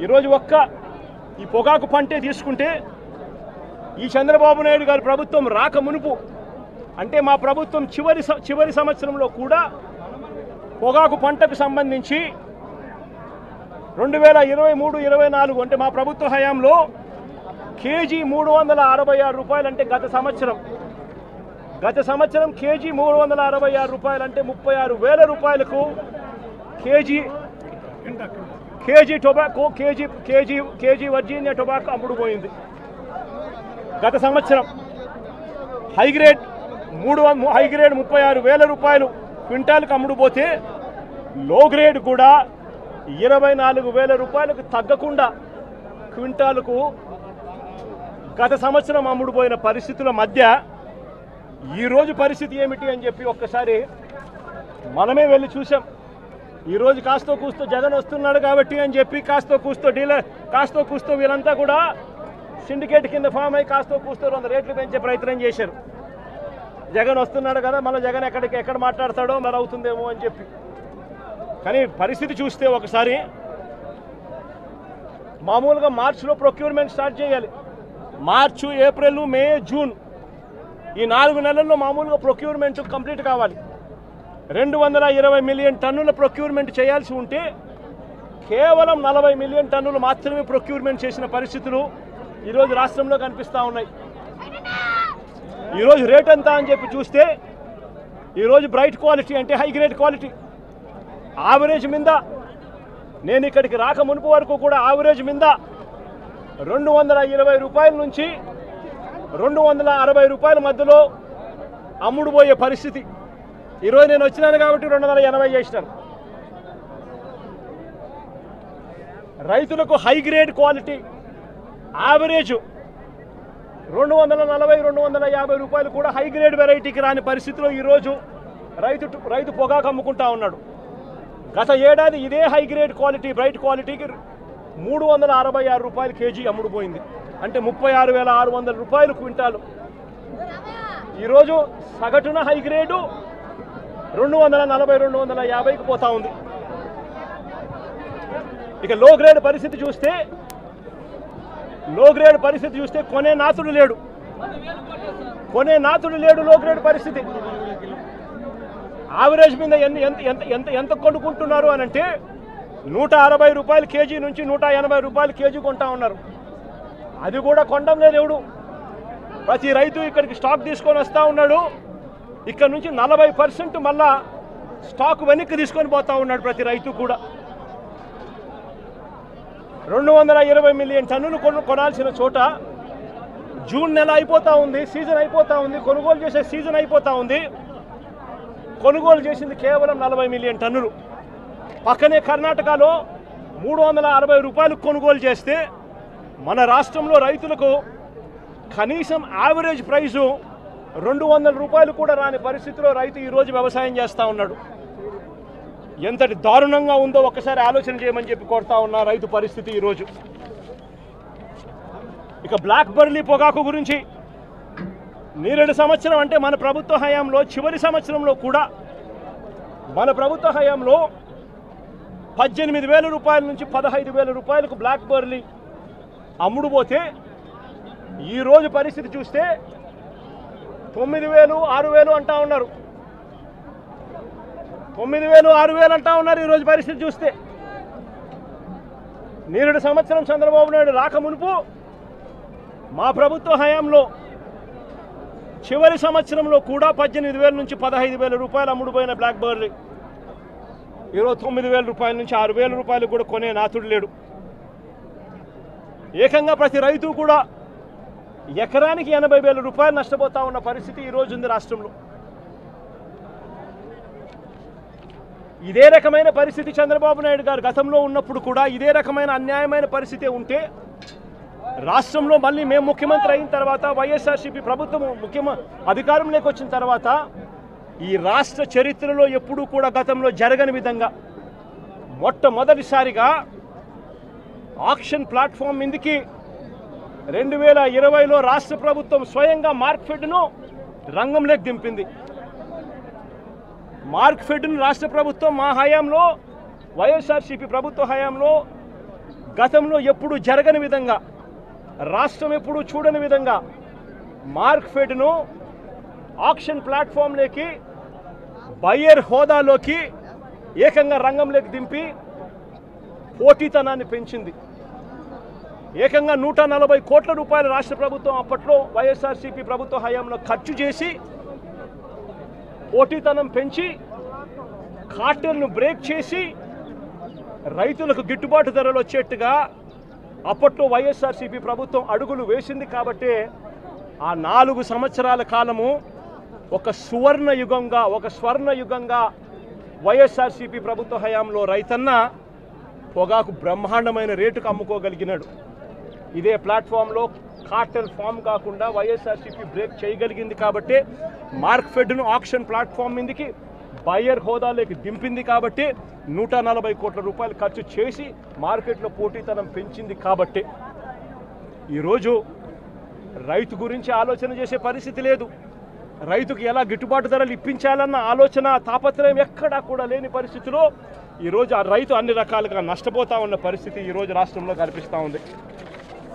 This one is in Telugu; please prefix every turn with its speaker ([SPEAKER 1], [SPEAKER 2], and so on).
[SPEAKER 1] ఈరోజు ఒక్క ఈ పొగాకు పంటే తీసుకుంటే ఈ చంద్రబాబు నాయుడు గారి ప్రభుత్వం రాక మునుపు అంటే మా ప్రభుత్వం చివరి సంవత్సరంలో కూడా పొగాకు పంటకు సంబంధించి 2023-24 అంటే మా ప్రభుత్వ హయాంలో కేజీ 366 రూపాయలు అంటే గత సంవత్సరం కేజీ 366 రూపాయలు అంటే 36,000 రూపాయలకు KG tobacco KG Virginia tobacco అమ్ముడుపోయింది. గత సంవత్సరం హైగ్రేడ్ 36,000 రూపాయలు క్వింటాల్కి అమ్ముడుపోతే లో గ్రేడ్ కూడా 24,000 రూపాయలకు తగ్గకుండా క్వింటాలకు గత సంవత్సరం అమ్ముడుపోయిన పరిస్థితుల మధ్య ఈరోజు పరిస్థితి ఏమిటి అని చెప్పి ఒక్కసారి మనమే వెళ్ళి చూసాం. ఈరోజు కాస్తో కూస్తో జగన్ వస్తున్నాడు కాబట్టి అని చెప్పి కాస్తో కూస్తో వీళ్ళంతా కూడా సిండికేట్ కింద ఫామ్ అయ్యి కాస్తో కూస్తో 100 రేట్లు పెంచే ప్రయత్నం చేశారు. జగన్ వస్తున్నాడు కదా మళ్ళీ జగన్ ఎక్కడ మాట్లాడతాడో మరి అవుతుందేమో అని చెప్పి. కానీ పరిస్థితి చూస్తే ఒకసారి మామూలుగా మార్చిలో ప్రొక్యూర్మెంట్ స్టార్ట్ చేయాలి. మార్చి, ఏప్రిల్, మే, జూన్ ఈ 4 నెలల్లో మామూలుగా ప్రొక్యూర్మెంట్ కంప్లీట్ కావాలి. 220 మిలియన్ టన్నుల ప్రొక్యూర్మెంట్ చేయాల్సి ఉంటే కేవలం 40 మిలియన్ టన్నులు మాత్రమే ప్రొక్యూర్మెంట్ చేసిన పరిస్థితులు ఈరోజు రాష్ట్రంలో కనిపిస్తూ ఉన్నాయి. ఈరోజు రేట్ ఎంత అని చెప్పి చూస్తే ఈరోజు బ్రైట్ క్వాలిటీ అంటే హై గ్రేడ్ క్వాలిటీ ఆవరేజ్ మీద నేను ఇక్కడికి రాక మునుపు వరకు కూడా ఆవరేజ్ మీద 220 రూపాయల నుంచి 260 రూపాయల మధ్యలో అమ్ముడుపోయే పరిస్థితి. ఈరోజు నేను వచ్చినాను కాబట్టి 280 చేసినాను. రైతులకు హై గ్రేడ్ క్వాలిటీ యావరేజ్ 240-250 రూపాయలు కూడా హై గ్రేడ్ వెరైటీకి రాని పరిస్థితిలో ఈరోజు రైతు పొగాకు అమ్ముకుంటా ఉన్నాడు. గత ఏడాది ఇదే హై గ్రేడ్ క్వాలిటీ బ్రైట్ క్వాలిటీకి 366 రూపాయలు కేజీ అమ్ముడుపోయింది. అంటే 36,600 రూపాయలు క్వింటాలు. ఈరోజు సగటున హై గ్రేడు 240-250కి పోతా ఉంది. ఇక లో గ్రేడ్ పరిస్థితి చూస్తే కొనే నాతుడు లేడు. లో గ్రేడ్ పరిస్థితి యావరేజ్ మీద ఎంత కొనుక్కుంటున్నారు అని అంటే 160 రూపాయలు కేజీ నుంచి 180 రూపాయలు కేజీ కొంటా ఉన్నారు. అది కూడా కొండం లేదు ఎవడు. ప్రతి రైతు ఇక్కడికి స్టాక్ తీసుకొని వస్తూ ఉన్నాడు. ఇక్కడ నుంచి 40% మళ్ళా స్టాక్ వెనక్కి తీసుకొని పోతా ఉన్నాడు ప్రతి రైతు కూడా. 220 మిలియన్ టన్నులు కొనాల్సిన చోట జూన్ నెల అయిపోతూ ఉంది, సీజన్ అయిపోతూ ఉంది, కొనుగోలు చేసే సీజన్ అయిపోతూ ఉంది. కొనుగోలు చేసింది కేవలం 40 మిలియన్ టన్నులు. పక్కనే కర్ణాటకలో 360 రూపాయలకు కొనుగోలు చేస్తే మన రాష్ట్రంలో రైతులకు కనీసం యావరేజ్ ప్రైజు 200 రూపాయలు కూడా రాని పరిస్థితిలో రైతు ఈరోజు వ్యవసాయం చేస్తూ ఉన్నాడు. ఎంతటి దారుణంగా ఉందో ఒక్కసారి ఆలోచన చేయమని చెప్పి కోరుతా ఉన్నా రైతు పరిస్థితి ఈరోజు. ఇక బ్లాక్ బర్లీ పొగాకు గురించి నేరేడు సంవత్సరం అంటే మన ప్రభుత్వ హయాంలో చివరి సంవత్సరంలో కూడా మన ప్రభుత్వ హయాంలో 18,000 రూపాయల నుంచి 15,000 రూపాయలకు బ్లాక్ బర్లీ అమ్ముడుపోతే ఈరోజు పరిస్థితి చూస్తే 9,000, 6,000 అంటా ఉన్నారు. 9,000, 6,000 అంటా ఉన్నారు ఈరోజు పరిస్థితి చూస్తే. నేరేడు సంవత్సరం చంద్రబాబు నాయుడు రాక మునుపు మా ప్రభుత్వ హయాంలో చివరి సంవత్సరంలో కూడా 18,000 నుంచి 15,000 రూపాయలు అమ్ముడుపోయిన బ్లాక్ బర్లీ ఈరోజు 9,000 రూపాయల నుంచి 6,000 రూపాయలు కూడా కొనే నాతుడు లేడు. ఏకంగా ప్రతి రైతు కూడా ఎకరానికి 80,000 రూపాయలు నష్టపోతా ఉన్న పరిస్థితి ఈరోజు ఉంది రాష్ట్రంలో. ఇదే రకమైన పరిస్థితి చంద్రబాబు నాయుడు గారు గతంలో ఉన్నప్పుడు కూడా ఇదే రకమైన అన్యాయమైన పరిస్థితి ఉంటే రాష్ట్రంలో మళ్ళీ మేము ముఖ్యమంత్రి అయిన తర్వాత వైఎస్ఆర్సీపీ ప్రభుత్వం అధికారంలోకి వచ్చిన తర్వాత ఈ రాష్ట్ర చరిత్రలో ఎప్పుడూ కూడా గతంలో జరగని విధంగా మొట్టమొదటిసారిగా ఆక్షన్ ప్లాట్ఫామ్ మీదకి 2020లో రాష్ట్ర ప్రభుత్వం స్వయంగా మార్క్ఫెడ్ను రంగంలోకి దింపింది. మార్క్ఫెడ్ను రాష్ట్ర ప్రభుత్వం మా హయాంలో వైఎస్ఆర్సీపీ ప్రభుత్వ హయాంలో గతంలో ఎప్పుడు జరగని విధంగా, రాష్ట్రం ఎప్పుడు చూడని విధంగా మార్క్ఫెడ్ను ఆక్షన్ ప్లాట్ఫామ్లోకి, బయ్యర్ హోదాలోకి ఏకంగా రంగంలోకి దింపి పోటీతనాన్ని పెంచింది. ఏకంగా 140 కోట్ల రూపాయలు రాష్ట్ర ప్రభుత్వం అప్పట్లో వైఎస్ఆర్సీపీ ప్రభుత్వ హయాంలో ఖర్చు చేసి పోటీతనం పెంచి కార్టెల్ను బ్రేక్ చేసి రైతులకు గిట్టుబాటు ధరలు వచ్చేట్టుగా అప్పట్లో వైఎస్ఆర్సీపీ ప్రభుత్వం అడుగులు వేసింది. కాబట్టి ఆ 4 సంవత్సరాల కాలము ఒక స్వర్ణ యుగంగా వైఎస్ఆర్సీపీ ప్రభుత్వ హయాంలో రైతన్న పొగాకు బ్రహ్మాండమైన రేటుకు అమ్ముకోగలిగినాడు. ఇదే ప్లాట్ఫామ్లో కార్టెల్ ఫామ్ కాకుండా వైఎస్ఆర్సీపీ బ్రేక్ చేయగలిగింది. కాబట్టి మార్క్ఫెడ్ను ఆక్షన్ ప్లాట్ఫామ్ మీదకి బయ్యర్ హోదాలోకి దింపింది. కాబట్టి 140 కోట్ల రూపాయలు ఖర్చు చేసి మార్కెట్లో పోటీతనం పెంచింది. కాబట్టి ఈరోజు రైతు గురించి ఆలోచన చేసే పరిస్థితి లేదు. రైతుకు ఎలా గిట్టుబాటు ధరలు ఇప్పించాలన్న ఆలోచన, తాపత్రయం ఎక్కడా కూడా లేని పరిస్థితిలో ఈరోజు ఆ రైతు అన్ని రకాలుగా నష్టపోతా ఉన్న పరిస్థితి ఈరోజు రాష్ట్రంలో కనిపిస్తూ ఉంది.